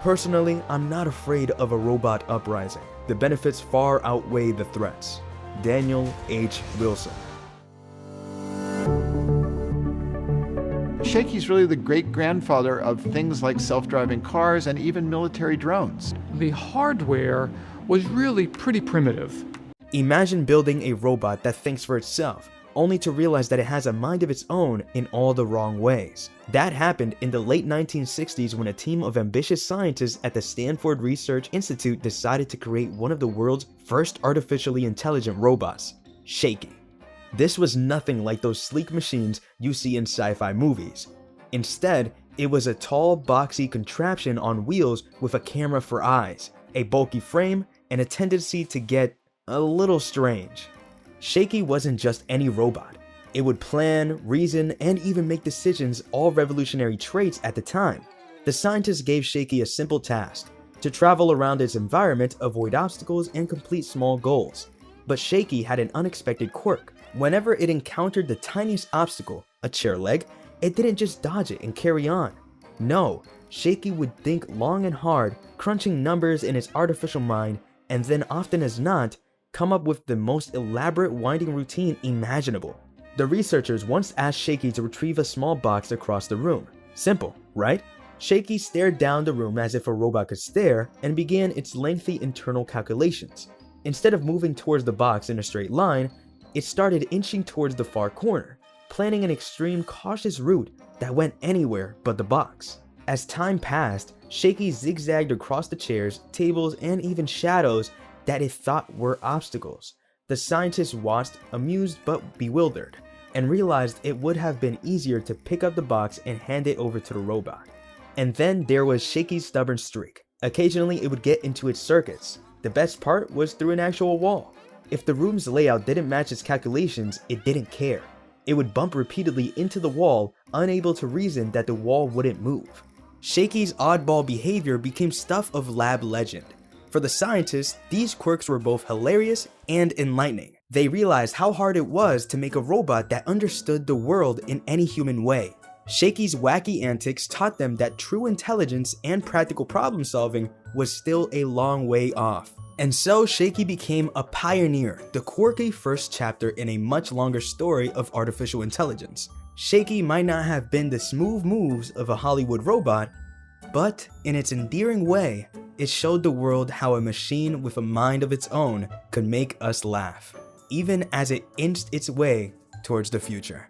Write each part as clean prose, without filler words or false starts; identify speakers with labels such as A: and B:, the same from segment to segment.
A: Personally, I'm not afraid of a robot uprising. The benefits far outweigh the threats. Daniel H. Wilson.
B: Shakey's really the great-grandfather of things like self-driving cars and even military drones.
C: The hardware was really pretty primitive.
A: Imagine building a robot that thinks for itself, only to realize that it has a mind of its own in all the wrong ways. That happened in the late 1960s when a team of ambitious scientists at the Stanford Research Institute decided to create one of the world's first artificially intelligent robots, Shakey. This was nothing like those sleek machines you see in sci-fi movies. Instead, it was a tall, boxy contraption on wheels with a camera for eyes, a bulky frame, and a tendency to get a little strange. Shakey wasn't just any robot. It would plan, reason, and even make decisions, all revolutionary traits at the time. The scientists gave Shakey a simple task: to travel around its environment, avoid obstacles, and complete small goals. But Shakey had an unexpected quirk. Whenever it encountered the tiniest obstacle, a chair leg, it didn't just dodge it and carry on. No, Shakey would think long and hard, crunching numbers in its artificial mind, and then often as not, come up with the most elaborate winding routine imaginable. The researchers once asked Shakey to retrieve a small box across the room. Simple, right? Shakey stared down the room as if a robot could stare and began its lengthy internal calculations. Instead of moving towards the box in a straight line, it started inching towards the far corner, planning an extreme cautious route that went anywhere but the box. As time passed, Shakey zigzagged across the chairs, tables, and even shadows that it thought were obstacles. The scientists watched, amused but bewildered, and realized it would have been easier to pick up the box and hand it over to the robot. And then there was Shakey's stubborn streak. Occasionally it would get into its circuits. The best part was through an actual wall. If the room's layout didn't match its calculations, it didn't care. It would bump repeatedly into the wall, unable to reason that the wall wouldn't move. Shakey's oddball behavior became stuff of lab legend. For the scientists, these quirks were both hilarious and enlightening. They realized how hard it was to make a robot that understood the world in any human way. Shakey's wacky antics taught them that true intelligence and practical problem solving was still a long way off. And so Shakey became a pioneer, the quirky first chapter in a much longer story of artificial intelligence. Shakey might not have been the smooth moves of a Hollywood robot, but in its endearing way, it showed the world how a machine with a mind of its own could make us laugh, even as it inched its way towards the future.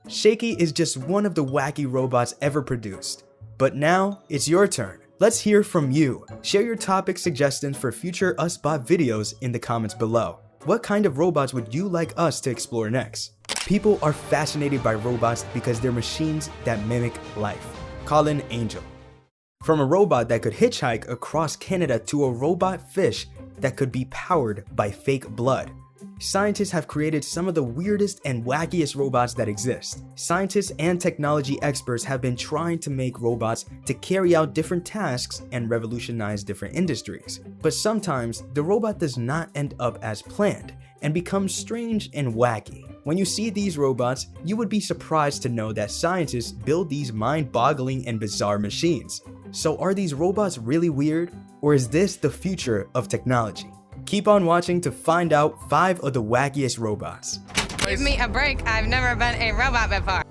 A: Shakey is just one of the wacky robots ever produced. But now, it's your turn. Let's hear from you. Share your topic suggestions for future UsBot videos in the comments below. What kind of robots would you like us to explore next? People are fascinated by robots because they're machines that mimic life. Colin Angel. From a robot that could hitchhike across Canada to a robot fish that could be powered by fake blood. Scientists have created some of the weirdest and wackiest robots that exist. Scientists and technology experts have been trying to make robots to carry out different tasks and revolutionize different industries. But sometimes, the robot does not end up as planned and becomes strange and wacky. When you see these robots, you would be surprised to know that scientists build these mind-boggling and bizarre machines. So are these robots really weird? Or is this the future of technology? Keep on watching to find out 5 of the wackiest robots.
D: Give me a break, I've never been a robot before.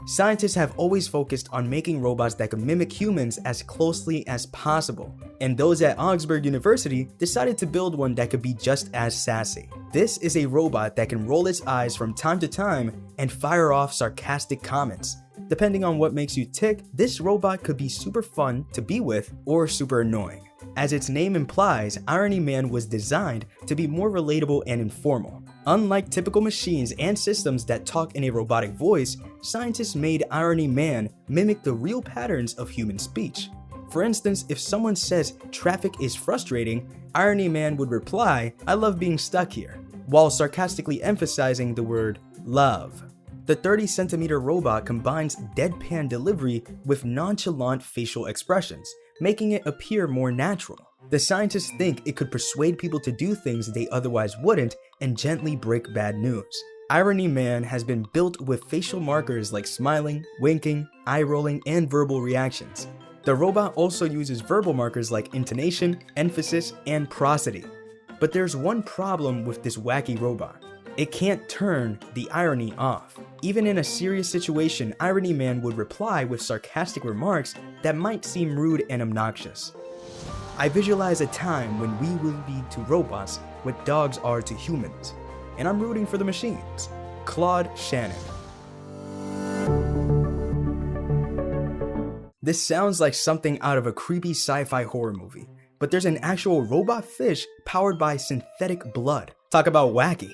A: Scientists have always focused on making robots that can mimic humans as closely as possible, and those at Augsburg University decided to build one that could be just as sassy. This is a robot that can roll its eyes from time to time and fire off sarcastic comments. Depending on what makes you tick, this robot could be super fun to be with or super annoying. As its name implies, Irony Man was designed to be more relatable and informal. Unlike typical machines and systems that talk in a robotic voice, scientists made Irony Man mimic the real patterns of human speech. For instance, if someone says traffic is frustrating, Irony Man would reply, "I love being stuck here," while sarcastically emphasizing the word love. The 30-centimeter robot combines deadpan delivery with nonchalant facial expressions, making it appear more natural. The scientists think it could persuade people to do things they otherwise wouldn't and gently break bad news. Irony Man has been built with facial markers like smiling, winking, eye rolling, and verbal reactions. The robot also uses verbal markers like intonation, emphasis, and prosody. But there's one problem with this wacky robot. It can't turn the irony off. Even in a serious situation, Irony Man would reply with sarcastic remarks that might seem rude and obnoxious. I visualize a time when we will be to robots what dogs are to humans, and I'm rooting for the machines. Claude Shannon. This sounds like something out of a creepy sci-fi horror movie, but there's an actual robot fish powered by synthetic blood. Talk about wacky.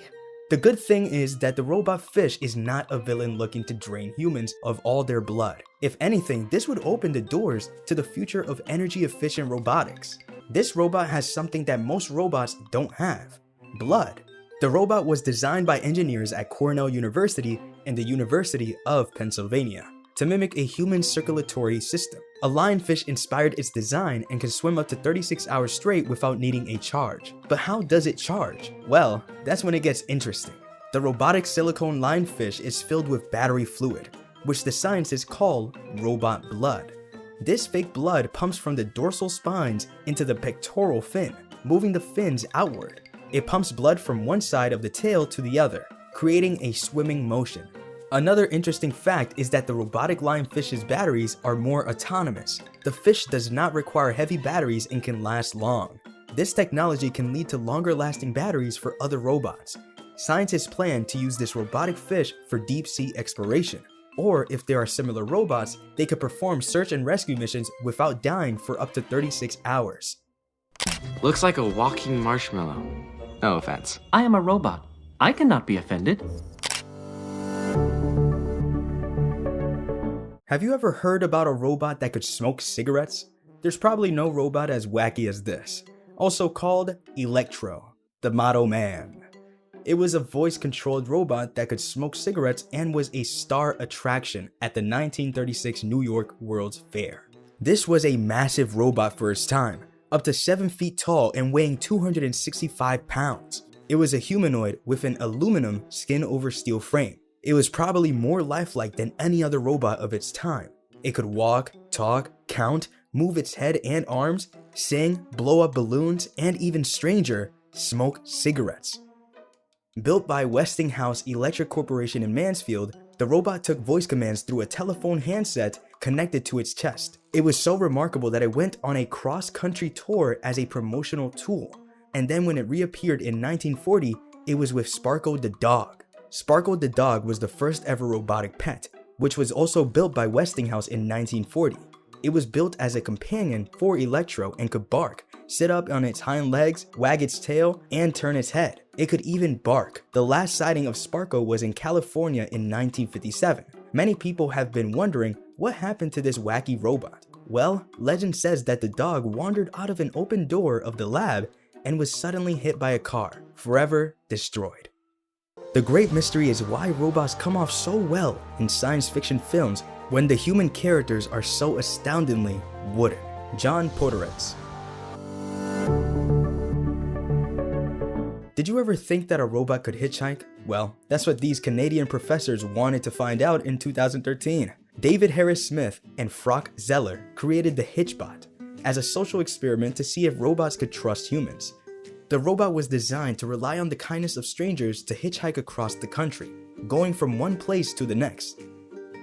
A: The good thing is that the robot fish is not a villain looking to drain humans of all their blood. If anything, this would open the doors to the future of energy-efficient robotics. This robot has something that most robots don't have: blood. The robot was designed by engineers at Cornell University and the University of Pennsylvania to mimic a human circulatory system. A lionfish inspired its design and can swim up to 36 hours straight without needing a charge. But how does it charge? Well, that's when it gets interesting. The robotic silicone lionfish is filled with battery fluid, which the scientists call robot blood. This fake blood pumps from the dorsal spines into the pectoral fin, moving the fins outward. It pumps blood from one side of the tail to the other, creating a swimming motion. Another interesting fact is that the robotic lionfish's batteries are more autonomous. The fish does not require heavy batteries and can last long. This technology can lead to longer lasting batteries for other robots. Scientists plan to use this robotic fish for deep sea exploration. Or if there are similar robots, they could perform search and rescue missions without dying for up to 36 hours.
E: Looks like a walking marshmallow. No offense.
F: I am a robot. I cannot be offended.
A: Have you ever heard about a robot that could smoke cigarettes? There's probably no robot as wacky as this, also called Elektro, the Model Man. It was a voice-controlled robot that could smoke cigarettes and was a star attraction at the 1936 New York World's Fair. This was a massive robot for its time, up to 7 feet tall and weighing 265 pounds. It was a humanoid with an aluminum skin over steel frame. It was probably more lifelike than any other robot of its time. It could walk, talk, count, move its head and arms, sing, blow up balloons, and even stranger, smoke cigarettes. Built by Westinghouse Electric Corporation in Mansfield, the robot took voice commands through a telephone handset connected to its chest. It was so remarkable that it went on a cross-country tour as a promotional tool. And then when it reappeared in 1940, it was with Sparko the dog. Sparko the dog was the first ever robotic pet, which was also built by Westinghouse in 1940. It was built as a companion for Elektro and could bark, sit up on its hind legs, wag its tail, and turn its head. It could even bark. The last sighting of Sparko was in California in 1957. Many people have been wondering what happened to this wacky robot. Well, legend says that the dog wandered out of an open door of the lab and was suddenly hit by a car, forever destroyed. The great mystery is why robots come off so well in science fiction films when the human characters are so astoundingly wooden. John Podhoretz. Did you ever think that a robot could hitchhike? Well, that's what these Canadian professors wanted to find out in 2013. David Harris Smith and Frank Zeller created the HitchBot as a social experiment to see if robots could trust humans. The robot was designed to rely on the kindness of strangers to hitchhike across the country, going from one place to the next.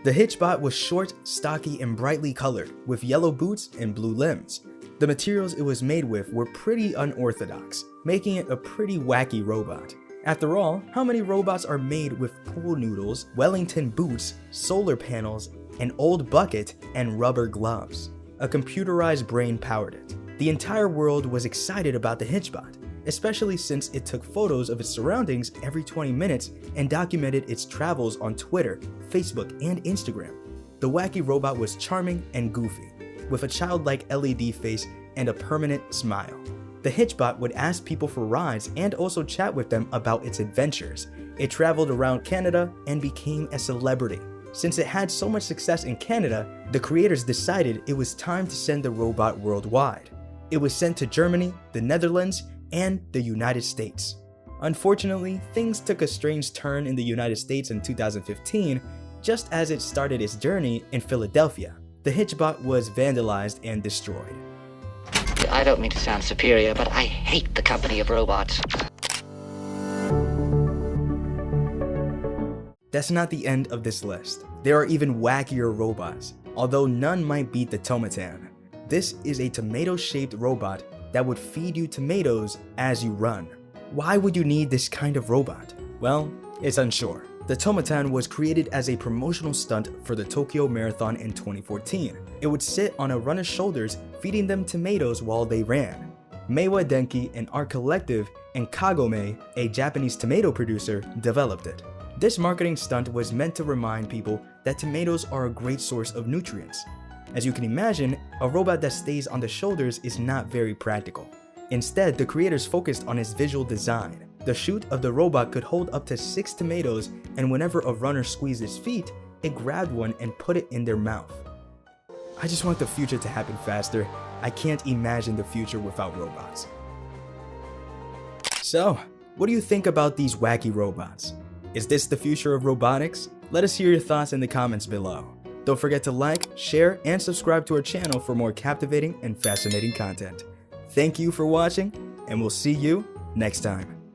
A: The HitchBot was short, stocky, and brightly colored, with yellow boots and blue limbs. The materials it was made with were pretty unorthodox, making it a pretty wacky robot. After all, how many robots are made with pool noodles, Wellington boots, solar panels, an old bucket, and rubber gloves? A computerized brain powered it. The entire world was excited about the HitchBot, especially since it took photos of its surroundings every 20 minutes and documented its travels on Twitter, Facebook, and Instagram. The wacky robot was charming and goofy, with a childlike LED face and a permanent smile. The HitchBot would ask people for rides and also chat with them about its adventures. It traveled around Canada and became a celebrity. Since it had so much success in Canada, the creators decided it was time to send the robot worldwide. It was sent to Germany, the Netherlands, and the United States. Unfortunately, things took a strange turn in the United States in 2015, just as it started its journey in Philadelphia. The HitchBot was vandalized and destroyed.
G: I don't mean to sound superior, but I hate the company of robots.
A: That's not the end of this list. There are even wackier robots, although none might beat the Tomatan. This is a tomato-shaped robot that would feed you tomatoes as you run. Why would you need this kind of robot? Well, it's unsure. The Tomatan was created as a promotional stunt for the Tokyo Marathon in 2014. It would sit on a runner's shoulders, feeding them tomatoes while they ran. Meiwa Denki, an art collective, and Kagome, a Japanese tomato producer, developed it. This marketing stunt was meant to remind people that tomatoes are a great source of nutrients. As you can imagine, a robot that stays on the shoulders is not very practical. Instead, the creators focused on its visual design. The chute of the robot could hold up to 6 tomatoes, and whenever a runner squeezed his feet, it grabbed one and put it in their mouth. I just want the future to happen faster. I can't imagine the future without robots. So, what do you think about these wacky robots? Is this the future of robotics? Let us hear your thoughts in the comments below. Don't forget to like, share, and subscribe to our channel for more captivating and fascinating content. Thank you for watching, and we'll see you next time.